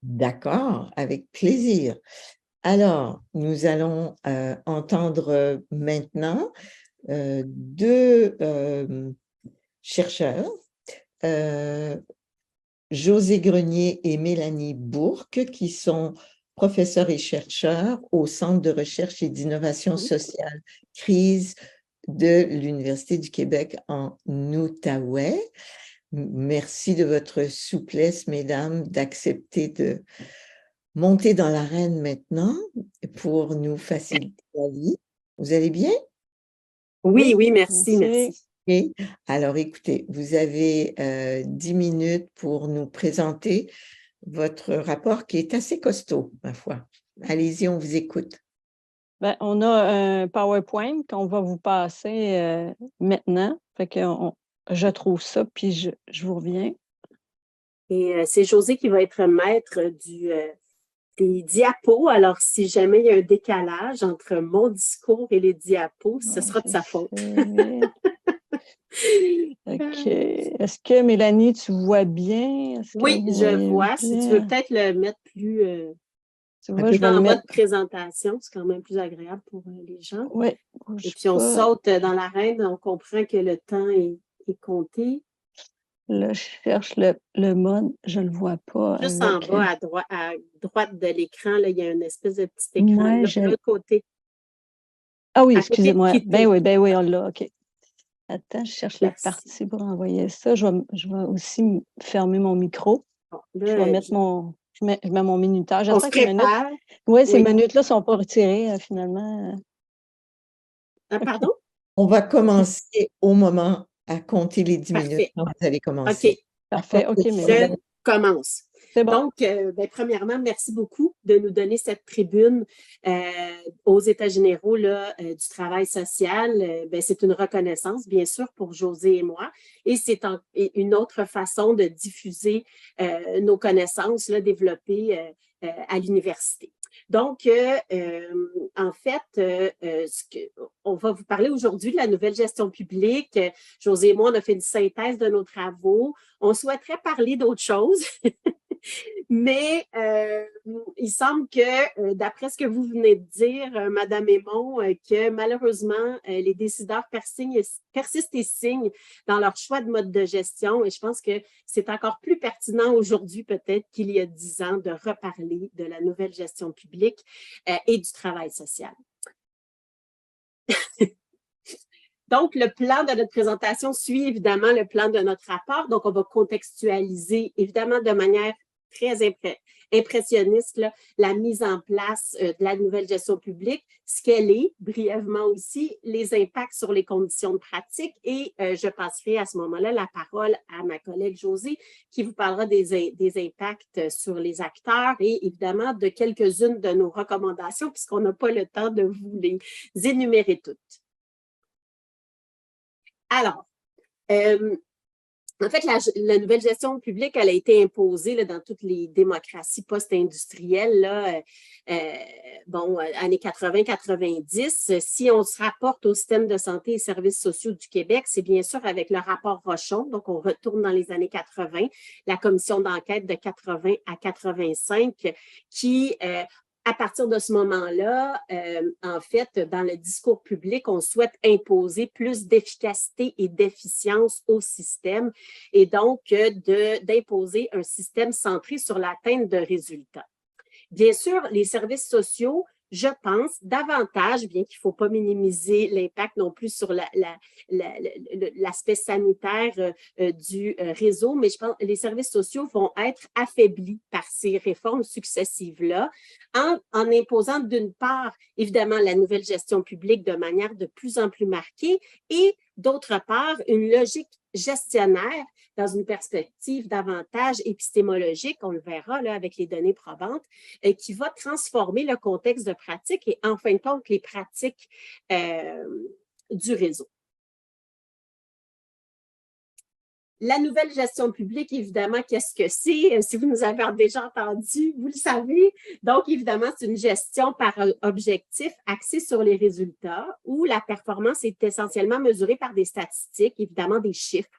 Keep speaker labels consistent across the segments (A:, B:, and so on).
A: D'accord, avec plaisir. Alors, nous allons entendre maintenant deux chercheurs, euh, José Grenier et Mélanie Bourque, qui sont professeurs et chercheurs au Centre de recherche et d'innovation sociale CRISE de l'Université du Québec en Outaouais. Merci de votre souplesse, mesdames, d'accepter de monter dans l'arène maintenant pour nous faciliter la vie. Vous allez bien?
B: Oui, oui, merci,
C: Merci.
B: merci.
A: Et alors, écoutez, vous avez 10 minutes pour nous présenter votre rapport qui est assez costaud, ma foi. Allez-y, on vous écoute.
C: Ben, on a un PowerPoint qu'on va vous passer maintenant. Fait que je trouve ça, puis je vous reviens.
B: Et c'est José qui va être maître des diapos. Alors, si jamais il y a un décalage entre mon discours et les diapos, ce sera de sa faute.
C: OK. Est-ce que, Mélanie, tu vois bien?
B: Oui, je vois. Si tu veux peut-être le mettre plus
C: tu vois, je vais
B: en
C: le
B: mode
C: mettre.
B: présentation, c'est quand même plus agréable pour les gens.
C: Oui.
B: Et puis, on saute dans l'arène, on comprend que le temps est compté.
C: Là, je cherche le mode, je ne le vois pas.
B: Juste en bas, à droite de l'écran, là, il y a une espèce de petit écran
C: Ouais,
B: de l'autre côté.
C: Ah oui,
B: À côté de
C: excusez-moi.
B: quitter.
C: Ben oui, on l'a, OK. Attends, je cherche la
B: Merci.
C: partie pour envoyer ça. Je vais aussi fermer mon micro.
B: Bon,
C: Je
B: là,
C: vais mettre je mets mon minutage.
B: on se
C: J'espère que les minutes.
B: prépare.
C: Oui, ces
B: Oui.
C: minutes-là ne sont pas retirées finalement.
B: Ah, pardon?
A: On va commencer au moment à compter les 10 minutes
B: Parfait.
A: quand vous allez commencer.
B: OK.
C: Parfait. OK, mais
B: Je commence.
C: c'est bon.
B: Donc, premièrement, merci beaucoup de nous donner cette tribune aux États généraux là, du travail social. C'est une reconnaissance, bien sûr, pour José et moi. Et c'est une autre façon de diffuser nos connaissances là, développées à l'université. Donc, en fait, on va vous parler aujourd'hui de la nouvelle gestion publique. José et moi, on a fait une synthèse de nos travaux. On souhaiterait parler d'autre chose. Mais il semble que, d'après ce que vous venez de dire, Madame Aymon, que malheureusement, les décideurs persistent et signent dans leur choix de mode de gestion. Et je pense que c'est encore plus pertinent aujourd'hui, peut-être, qu'il y a 10 ans, de reparler de la nouvelle gestion publique et du travail social. Donc, le plan de notre présentation suit évidemment le plan de notre rapport. Donc, on va contextualiser évidemment de manière très impressionniste là, la mise en place de la nouvelle gestion publique, ce qu'elle est, brièvement aussi, les impacts sur les conditions de pratique et je passerai à ce moment-là la parole à ma collègue Josée qui vous parlera des impacts sur les acteurs et évidemment de quelques-unes de nos recommandations puisqu'on n'a pas le temps de vous les énumérer toutes. Alors, en fait, la nouvelle gestion publique, elle a été imposée là, dans toutes les démocraties post-industrielles, années 80-90. Si on se rapporte au système de santé et services sociaux du Québec, c'est bien sûr avec le rapport Rochon, donc on retourne dans les années 80, la commission d'enquête de 80 à 85 qui à partir de ce moment-là, en fait, dans le discours public, on souhaite imposer plus d'efficacité et d'efficience au système et donc d'imposer un système centré sur l'atteinte de résultats. Bien sûr, les services sociaux, je pense, davantage, bien qu'il ne faut pas minimiser l'impact non plus sur l'aspect sanitaire du réseau, mais je pense que les services sociaux vont être affaiblis par ces réformes successives-là en imposant d'une part, évidemment, la nouvelle gestion publique de manière de plus en plus marquée et d'autre part, une logique gestionnaire dans une perspective davantage épistémologique, on le verra là, avec les données probantes, qui va transformer le contexte de pratique et en fin de compte les pratiques du réseau. La nouvelle gestion publique, évidemment, qu'est-ce que c'est? Si vous nous avez déjà entendu, vous le savez. Donc, évidemment, c'est une gestion par objectif axée sur les résultats où la performance est essentiellement mesurée par des statistiques, évidemment des chiffres.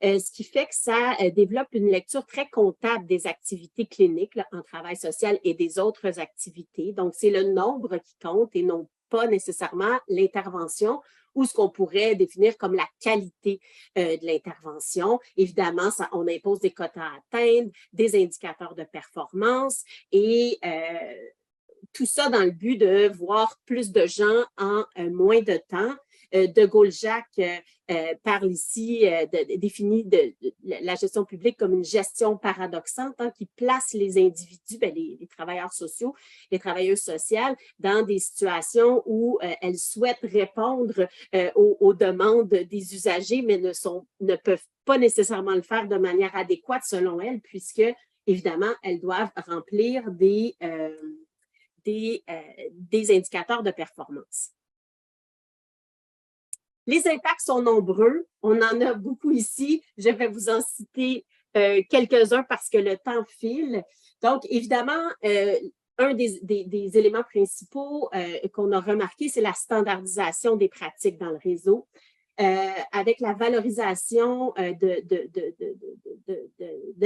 B: ce qui fait que ça développe une lecture très comptable des activités cliniques là, en travail social et des autres activités. Donc, c'est le nombre qui compte et non pas nécessairement l'intervention ou ce qu'on pourrait définir comme la qualité de l'intervention. Évidemment, on impose des quotas à atteindre, des indicateurs de performance et tout ça dans le but de voir plus de gens en moins de temps. De Gaulle-Jacques parle ici, définit la gestion publique comme une gestion paradoxante hein, qui place les individus, les travailleurs sociaux, les travailleuses sociales, dans des situations où elles souhaitent répondre aux demandes des usagers, mais ne peuvent pas nécessairement le faire de manière adéquate selon elles, puisque, évidemment, elles doivent remplir des indicateurs de performance. Les impacts sont nombreux. On en a beaucoup ici. Je vais vous en citer quelques-uns parce que le temps file. Donc, évidemment, un des éléments principaux qu'on a remarqué, c'est la standardisation des pratiques dans le réseau. Avec la valorisation de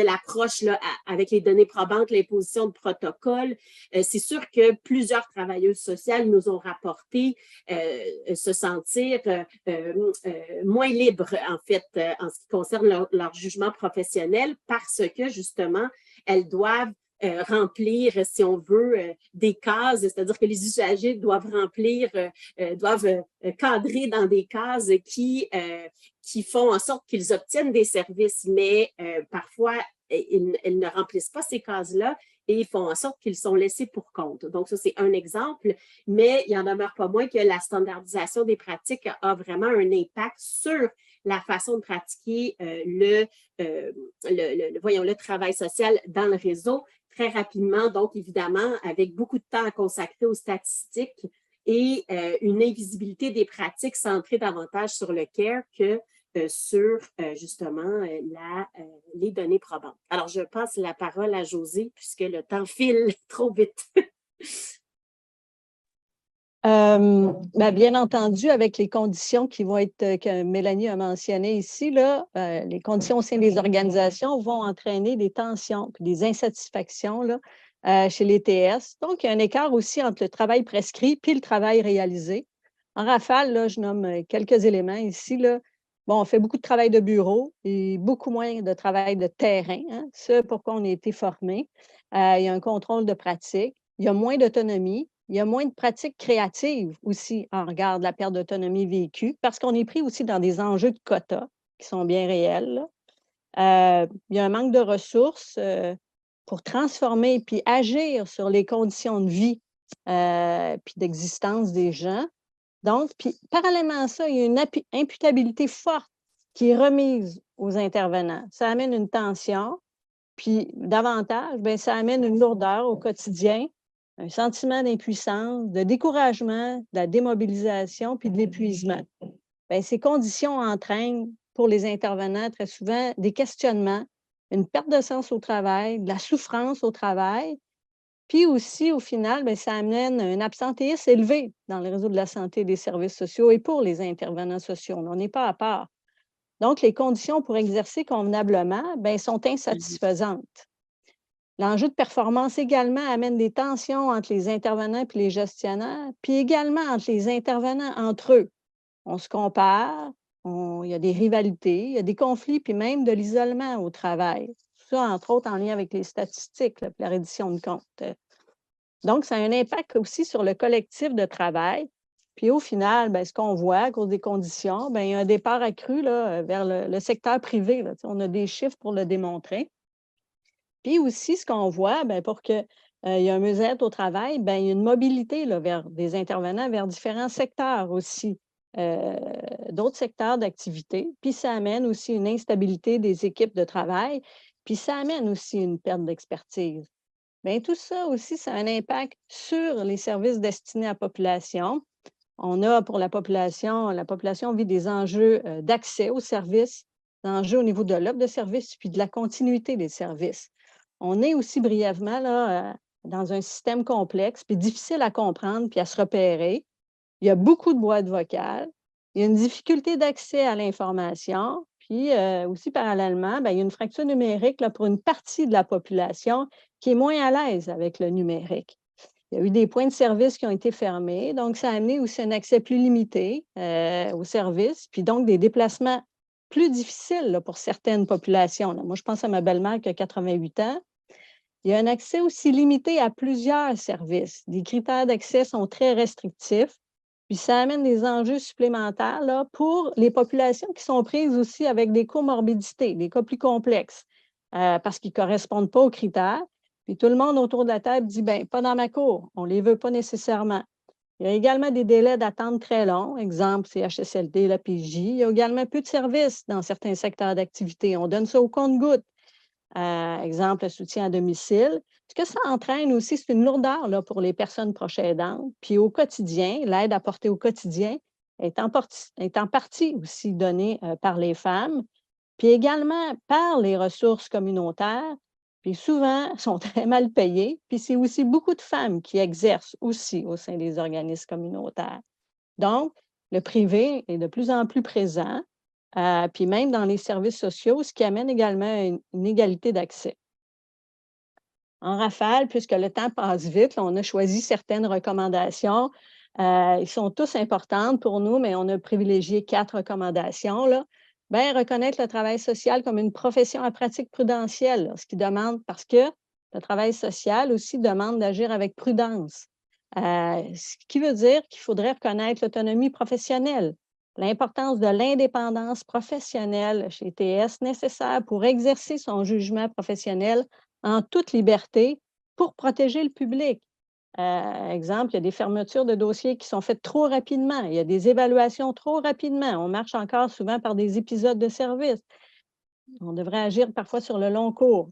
B: l'approche avec les données probantes, l'imposition de protocoles. C'est sûr que plusieurs travailleuses sociales nous ont rapporté se sentir moins libres, en fait, en ce qui concerne leur jugement professionnel parce que, justement, elles doivent remplir, si on veut, des cases, c'est-à-dire que les usagers doivent remplir, doivent cadrer dans des cases qui font en sorte qu'ils obtiennent des services, mais parfois, ils ne remplissent pas ces cases-là et ils font en sorte qu'ils sont laissés pour compte. Donc, ça, c'est un exemple, mais il n'en demeure pas moins que la standardisation des pratiques a vraiment un impact sur la façon de pratiquer le travail social dans le réseau. Très rapidement, donc évidemment, avec beaucoup de temps à consacrer aux statistiques et une invisibilité des pratiques centrées davantage sur le care que sur justement les données probantes. Alors, je passe la parole à Josée puisque le temps file trop vite.
C: Bien entendu, avec les conditions qui vont être, que Mélanie a mentionnées ici, là, les conditions au sein des organisations vont entraîner des tensions et des insatisfactions là, chez les TS. Donc, il y a un écart aussi entre le travail prescrit et le travail réalisé. En rafale, là, je nomme quelques éléments ici. Là. Bon, on fait beaucoup de travail de bureau et beaucoup moins de travail de terrain. Hein, ce pourquoi on a été formé. Il y a un contrôle de pratique. Il y a moins d'autonomie. Il y a moins de pratiques créatives aussi en regard de la perte d'autonomie vécue parce qu'on est pris aussi dans des enjeux de quotas qui sont bien réels. Il y a un manque de ressources pour transformer puis agir sur les conditions de vie puis d'existence des gens. Donc, puis parallèlement à ça, il y a une imputabilité forte qui est remise aux intervenants. Ça amène une tension, puis davantage, bien, ça amène une lourdeur au quotidien, un sentiment d'impuissance, de découragement, de la démobilisation, puis de l'épuisement. Bien, ces conditions entraînent pour les intervenants très souvent des questionnements, une perte de sens au travail, de la souffrance au travail, puis aussi, au final, bien, ça amène un absentéisme élevé dans le réseau de la santé et des services sociaux et pour les intervenants sociaux. On n'est pas à part. Donc, les conditions pour exercer convenablement bien, sont insatisfaisantes. L'enjeu de performance également amène des tensions entre les intervenants et les gestionnaires, puis également entre les intervenants entre eux. On se compare, il y a des rivalités, il y a des conflits, puis même de l'isolement au travail. Tout ça, entre autres, en lien avec les statistiques, là, la reddition de comptes. Donc, ça a un impact aussi sur le collectif de travail. Puis au final, bien, ce qu'on voit à cause des conditions, bien, il y a un départ accru là, vers le secteur privé. Là. On a des chiffres pour le démontrer. Puis aussi, ce qu'on voit, bien, pour qu'il y ait un mieux-être au travail, bien, il y a une mobilité là, vers des intervenants vers différents secteurs aussi, d'autres secteurs d'activité. Puis ça amène aussi une instabilité des équipes de travail. Puis ça amène aussi une perte d'expertise. Bien, tout ça aussi, ça a un impact sur les services destinés à la population. On a pour la population vit des enjeux d'accès aux services, des enjeux au niveau de l'offre de services, puis de la continuité des services. On est aussi brièvement là, dans un système complexe, puis difficile à comprendre, puis à se repérer. Il y a beaucoup de boîtes vocales. Il y a une difficulté d'accès à l'information, Puis aussi, parallèlement, il y a une fracture numérique là, pour une partie de la population qui est moins à l'aise avec le numérique. Il y a eu des points de service qui ont été fermés, donc ça a amené aussi un accès plus limité aux services, puis donc des déplacements plus difficiles là, pour certaines populations. Là. Moi, je pense à ma belle-mère qui a 88 ans. Il y a un accès aussi limité à plusieurs services. Les critères d'accès sont très restrictifs. Puis ça amène des enjeux supplémentaires là, pour les populations qui sont prises aussi avec des comorbidités, des cas plus complexes, parce qu'ils ne correspondent pas aux critères. Puis tout le monde autour de la table dit, bien, pas dans ma cour, on ne les veut pas nécessairement. Il y a également des délais d'attente très longs, exemple CHSLD, la PJ. Il y a également peu de services dans certains secteurs d'activité. On donne ça au compte-gouttes. Exemple, le soutien à domicile. Ce que ça entraîne aussi, c'est une lourdeur là, pour les personnes proches aidantes. Puis au quotidien, l'aide apportée au quotidien est en partie aussi donnée par les femmes, puis également par les ressources communautaires, puis souvent sont très mal payées. Puis c'est aussi beaucoup de femmes qui exercent aussi au sein des organismes communautaires. Donc, le privé est de plus en plus présent, puis même dans les services sociaux, ce qui amène également à une égalité d'accès. En rafale, puisque le temps passe vite, là, on a choisi certaines recommandations. Ils sont tous importantes pour nous, mais on a privilégié 4 recommandations. Là. Bien, reconnaître le travail social comme une profession à pratique prudentielle, là, ce qui demande, parce que le travail social aussi demande d'agir avec prudence. Ce qui veut dire qu'il faudrait reconnaître l'autonomie professionnelle, l'importance de l'indépendance professionnelle chez TS nécessaire pour exercer son jugement professionnel en toute liberté pour protéger le public. Exemple, il y a des fermetures de dossiers qui sont faites trop rapidement. Il y a des évaluations trop rapidement. On marche encore souvent par des épisodes de service. On devrait agir parfois sur le long cours.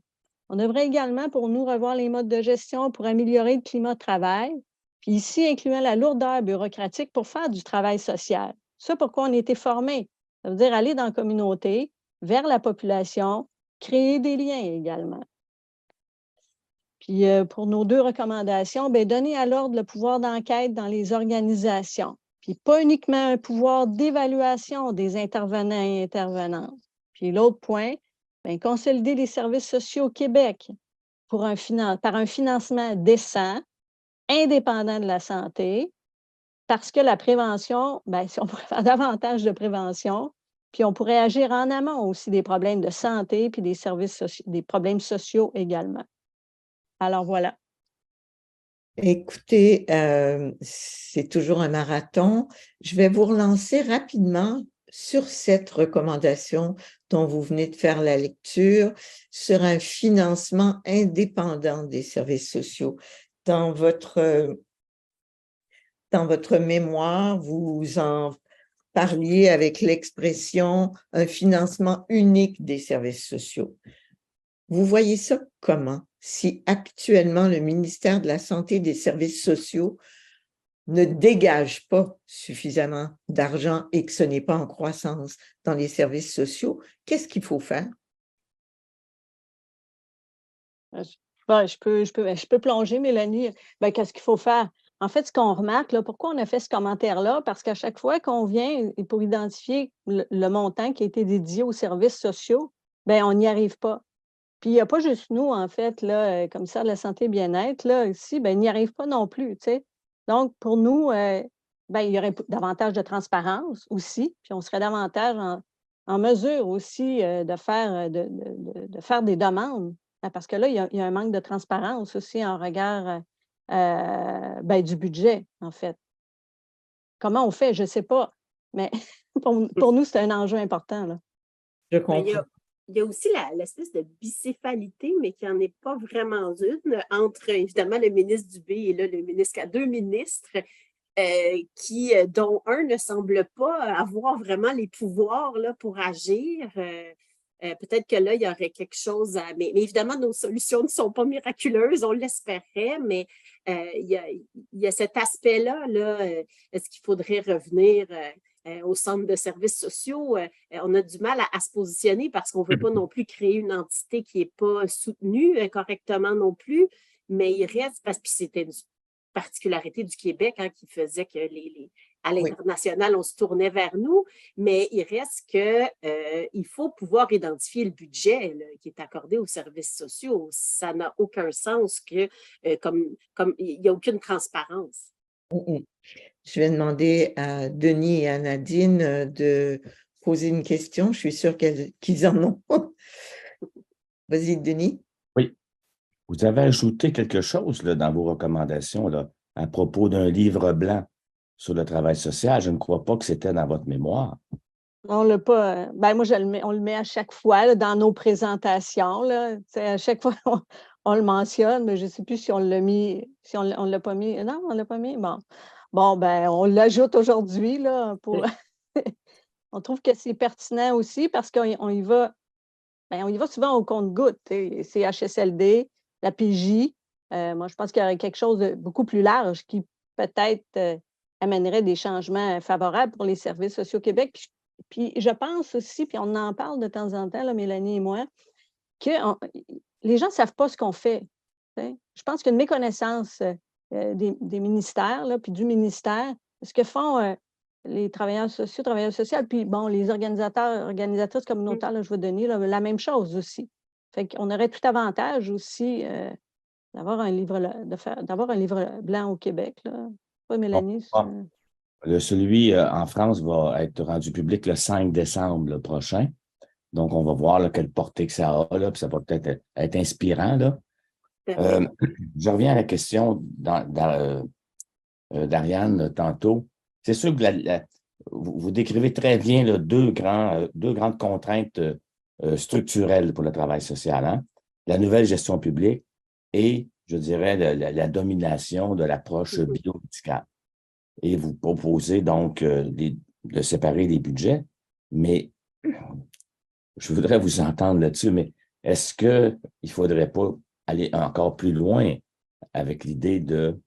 C: On devrait également, pour nous, revoir les modes de gestion pour améliorer le climat de travail, puis ici, incluant la lourdeur bureaucratique pour faire du travail social. Ça, pourquoi on a été formés. Ça veut dire aller dans la communauté, vers la population, créer des liens également. Puis pour nos 2 recommandations, bien, donner à l'ordre le pouvoir d'enquête dans les organisations. Puis pas uniquement un pouvoir d'évaluation des intervenants et intervenantes. Puis l'autre point, bien, consolider les services sociaux au Québec par un financement décent, indépendant de la santé, parce que la prévention, bien, si on pourrait faire davantage de prévention, puis on pourrait agir en amont aussi des problèmes de santé, puis des services sociaux, des problèmes sociaux également. Alors voilà.
A: Écoutez, c'est toujours un marathon. Je vais vous relancer rapidement sur cette recommandation dont vous venez de faire la lecture, sur un financement indépendant des services sociaux. Dans votre mémoire, vous en parliez avec l'expression « un financement unique des services sociaux ». Vous voyez ça comment, si actuellement le ministère de la Santé et des Services sociaux ne dégage pas suffisamment d'argent et que ce n'est pas en croissance dans les services sociaux, qu'est-ce qu'il faut faire?
C: Je peux plonger, Mélanie. Bien, qu'est-ce qu'il faut faire? En fait, ce qu'on remarque, là, pourquoi on a fait ce commentaire-là? Parce qu'à chaque fois qu'on vient pour identifier le montant qui a été dédié aux services sociaux, bien, on n'y arrive pas. Puis il n'y a pas juste nous, en fait, là, comme ça, la santé et bien-être, là, ici, bien, il n'y arrive pas non plus, tu sais. Donc, pour nous, bien, il y aurait davantage de transparence aussi, puis on serait davantage en mesure aussi de faire des demandes. Parce que là, il y a un manque de transparence aussi en regard ben, du budget, en fait. Comment on fait? Je ne sais pas. Mais pour nous, c'est un enjeu important, là.
A: Je
B: Bien,
A: comprends.
B: il y a aussi l'espèce de bicéphalité, mais qui n'en est pas vraiment une, entre évidemment le ministre Dubé et là, le ministre, à 2 ministres, dont un ne semble pas avoir vraiment les pouvoirs là, pour agir. Peut-être que là, il y aurait quelque chose à. Mais évidemment, nos solutions ne sont pas miraculeuses, on l'espérait, mais il y a cet aspect-là. Là, est-ce qu'il faudrait revenir au centre de services sociaux? On a du mal à se positionner parce qu'on ne veut pas non plus créer une entité qui n'est pas soutenue correctement non plus, mais il reste, parce que c'était une particularité du Québec qui faisait que à
A: Oui.
B: l'international, on se tournait vers nous, mais il reste que il faut pouvoir identifier le budget là, qui est accordé aux services sociaux. Ça n'a aucun sens que comme il n'y a aucune transparence.
A: Mm, mm. Je vais demander à Denis et à Nadine de poser une question. Je suis sûre qu'ils en ont. Vas-y, Denis.
D: Oui, vous avez ajouté quelque chose là, dans vos recommandations là, à propos d'un livre blanc sur le travail social. Je ne crois pas que c'était dans votre mémoire.
C: On l'a pas. Ben moi, on le met à chaque fois là, dans nos présentations. Là. À chaque fois, on le mentionne, mais je ne sais plus si on l'a mis, si on l'a pas mis. Non, on ne l'a pas mis. Bon, ben, on l'ajoute aujourd'hui là, pour. On trouve que c'est pertinent aussi parce qu'on y va. Ben, on y va souvent au compte-gouttes. CHSLD, la PJ. Moi, je pense qu'il y aurait quelque chose de beaucoup plus large qui peut-être amènerait des changements favorables pour les services sociaux au Québec. Puis je pense aussi, puis on en parle de temps en temps, là, Mélanie et moi, que les gens ne savent pas ce qu'on fait. Je pense qu'il y a une méconnaissance des ministères, là, puis du ministère, ce que font les travailleurs sociaux, puis bon, les organisatrices communautaires, là, je vais donner là, la même chose aussi. Fait qu'on aurait tout avantage aussi d'avoir un livre blanc au Québec. Là. Pas Mélanie.
D: Bon. Celui en France va être rendu public le 5 décembre le prochain. Donc, on va voir là, quelle portée que ça a, là, puis ça va peut-être être inspirant. Là. Je reviens à la question d'Ariane tantôt. C'est sûr que vous décrivez très bien là, deux grandes contraintes structurelles pour le travail social. Hein? La nouvelle gestion publique et, je dirais, la domination de l'approche biomédicale. Et vous proposez donc de séparer les budgets, mais je voudrais vous entendre là-dessus, mais est-ce qu'il ne faudrait pas aller encore plus loin avec l'idée de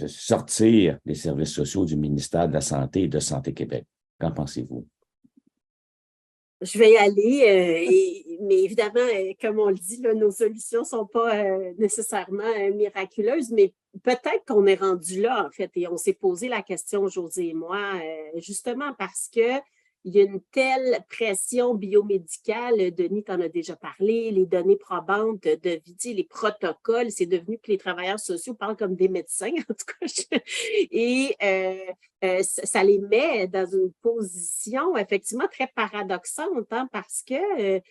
D: sortir les services sociaux du ministère de la Santé et de Santé Québec? Qu'en pensez-vous?
B: Je vais y aller, mais évidemment, comme on le dit, là, nos solutions ne sont pas nécessairement miraculeuses, mais peut-être qu'on est rendu là, en fait, et on s'est posé la question, Josée et moi, justement parce que il y a une telle pression biomédicale, Denis t'en a déjà parlé, les données probantes de vie, les protocoles, c'est devenu que les travailleurs sociaux parlent comme des médecins, en tout cas. Et ça les met dans une position effectivement très paradoxante, hein, parce que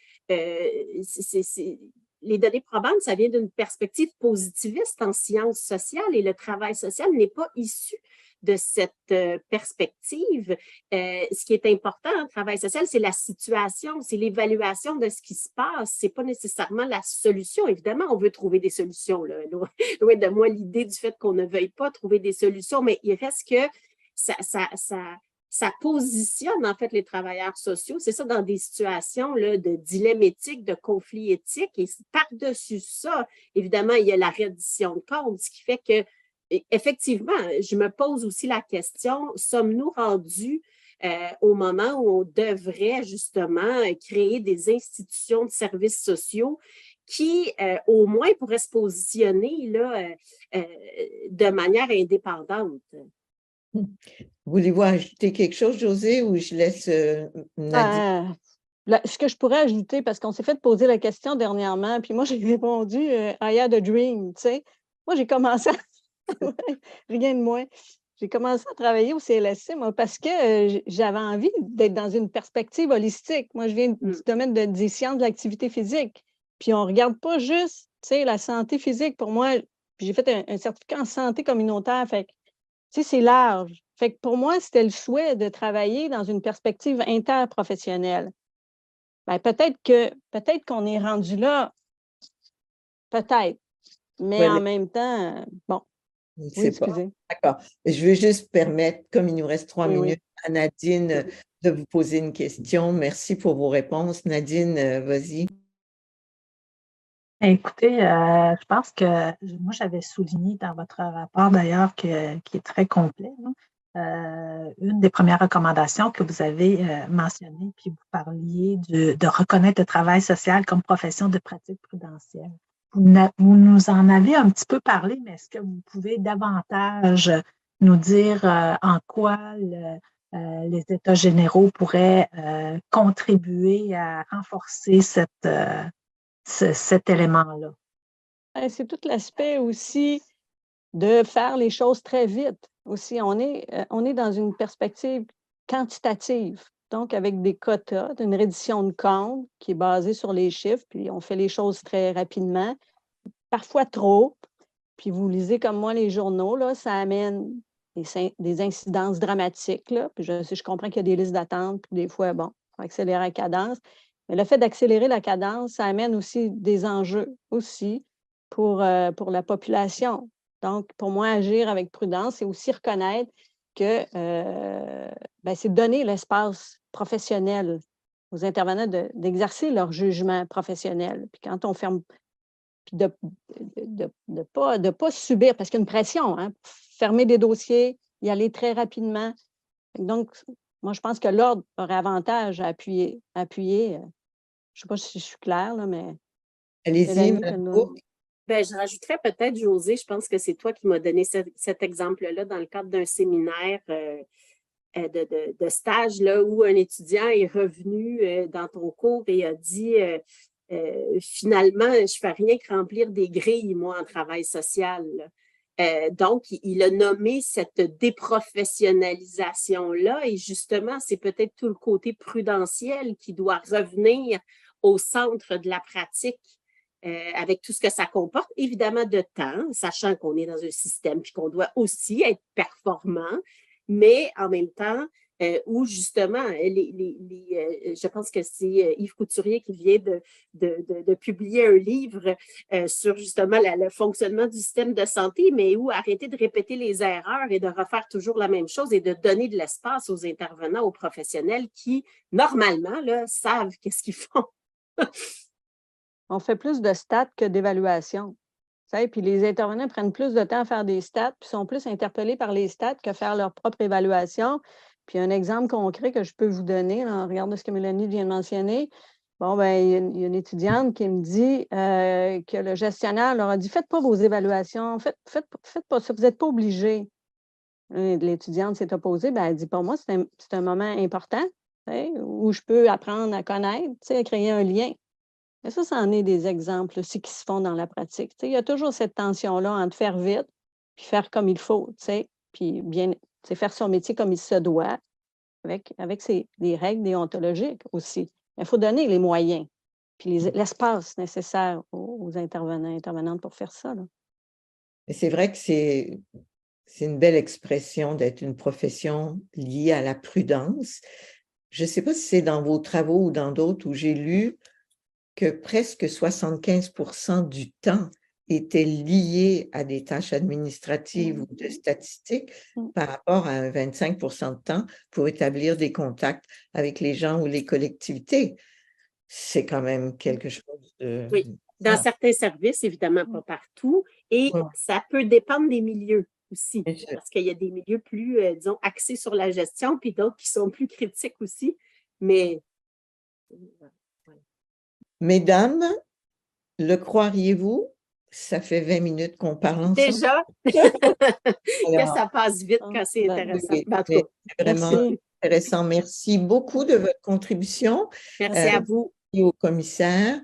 B: les données probantes, ça vient d'une perspective positiviste en sciences sociales et le travail social n'est pas issu de cette perspective. Ce qui est important en travail social, c'est la situation, c'est l'évaluation de ce qui se passe. C'est pas nécessairement la solution. Évidemment, on veut trouver des solutions. Là. Loin de moi l'idée du fait qu'on ne veuille pas trouver des solutions, mais il reste que ça positionne en fait les travailleurs sociaux, c'est ça, dans des situations là, de dilemme éthique, de conflit éthique. Et par-dessus ça, évidemment, il y a la reddition de comptes, ce qui fait que effectivement, je me pose aussi la question, sommes-nous rendus au moment où on devrait justement créer des institutions de services sociaux qui, au moins, pourraient se positionner là, de manière indépendante?
A: Voulez-vous ajouter quelque chose, Josée, ou je laisse Nadine?
C: Ce que je pourrais ajouter, parce qu'on s'est fait poser la question dernièrement, puis moi, j'ai répondu I had a dream, tu sais. Moi, j'ai commencé rien de moins. J'ai commencé à travailler au CLSC, moi, parce que j'avais envie d'être dans une perspective holistique. Moi, je viens du domaine des sciences de l'activité physique. Puis on ne regarde pas juste, tu sais, la santé physique. Pour moi, j'ai fait un certificat en santé communautaire. Fait que, tu sais, c'est large. Fait que pour moi, c'était le souhait de travailler dans une perspective interprofessionnelle. Ben, peut-être qu'on est rendu là, peut-être. Mais en même temps, bon. Oui, excusez.
A: D'accord. Je veux juste permettre, comme il nous reste 3 minutes, à Nadine de vous poser une question. Merci pour vos réponses. Nadine, vas-y.
E: Écoutez, je pense que moi, j'avais souligné dans votre rapport d'ailleurs qui est très complet, une des premières recommandations que vous avez mentionnées, puis vous parliez de reconnaître le travail social comme profession de pratique prudentielle. Vous nous en avez un petit peu parlé, mais est-ce que vous pouvez davantage nous dire en quoi les États généraux pourraient contribuer à renforcer cet élément-là?
C: C'est tout l'aspect aussi de faire les choses très vite. Aussi, on est dans une perspective quantitative, donc avec des quotas, d'une reddition de comptes qui est basée sur les chiffres, puis on fait les choses très rapidement, parfois trop. Puis vous lisez comme moi les journaux, là, ça amène des incidences dramatiques. Là. Puis je comprends qu'il y a des listes d'attente, puis des fois, bon, il faut accélérer la cadence. Mais le fait d'accélérer la cadence, ça amène aussi des enjeux aussi pour la population. Donc, pour moi, agir avec prudence, c'est aussi reconnaître que c'est donner l'espace professionnel aux intervenants d'exercer leur jugement professionnel. Puis quand on ferme, puis de pas subir, parce qu'il y a une pression, hein, fermer des dossiers, y aller très rapidement. Donc, moi, je pense que l'ordre aurait avantage à appuyer. Je ne sais pas si je suis claire, là, mais...
A: Allez-y, Mme Bourque.
B: Ben, je rajouterais peut-être, Josée, je pense que c'est toi qui m'as donné cet exemple-là dans le cadre d'un séminaire de stage là, où un étudiant est revenu dans ton cours et a dit finalement, je ne fais rien que remplir des grilles, moi, en travail social. Donc, il a nommé cette déprofessionnalisation-là et justement, c'est peut-être tout le côté prudentiel qui doit revenir au centre de la pratique. Avec tout ce que ça comporte, évidemment de temps, sachant qu'on est dans un système puis qu'on doit aussi être performant, mais en même temps, où justement, je pense que c'est Yves Couturier qui vient de publier un livre sur justement le fonctionnement du système de santé, mais où arrêter de répéter les erreurs et de refaire toujours la même chose et de donner de l'espace aux intervenants, aux professionnels qui, normalement, là, savent qu'est-ce qu'ils font.
C: On fait plus de stats que d'évaluation. Puis les intervenants prennent plus de temps à faire des stats, puis sont plus interpellés par les stats que faire leur propre évaluation. Puis un exemple concret que je peux vous donner, là, en regard de ce que Mélanie vient de mentionner, bon, ben, il y a une étudiante qui me dit que le gestionnaire leur a dit « Faites pas vos évaluations, faites pas ça, vous n'êtes pas obligés. » L'étudiante s'est opposée, ben, elle dit « Pour moi, c'est un moment important où je peux apprendre à connaître, à créer un lien. » Mais ça en est des exemples aussi qui se font dans la pratique. Il y a toujours cette tension-là entre faire vite puis faire comme il faut, puis bien faire son métier comme il se doit, avec des règles déontologiques aussi. Il faut donner les moyens puis l'espace nécessaire aux intervenants et intervenantes pour faire ça.
A: C'est vrai que c'est une belle expression d'être une profession liée à la prudence. Je ne sais pas si c'est dans vos travaux ou dans d'autres où j'ai lu que presque 75% du temps était lié à des tâches administratives ou de statistiques par rapport à un 25% de temps pour établir des contacts avec les gens ou les collectivités. C'est quand même quelque chose de...
B: Oui, dans certains services, évidemment, pas partout, et ça peut dépendre des milieux aussi, parce qu'il y a des milieux plus, disons, axés sur la gestion, puis d'autres qui sont plus critiques aussi, mais...
A: Mesdames, le croiriez-vous? Ça fait 20 minutes qu'on parle ensemble.
B: Déjà, que ça passe vite quand c'est intéressant.
A: Oui, c'est vraiment intéressant. Merci beaucoup de votre contribution.
B: Merci à vous.
A: Au commissaire.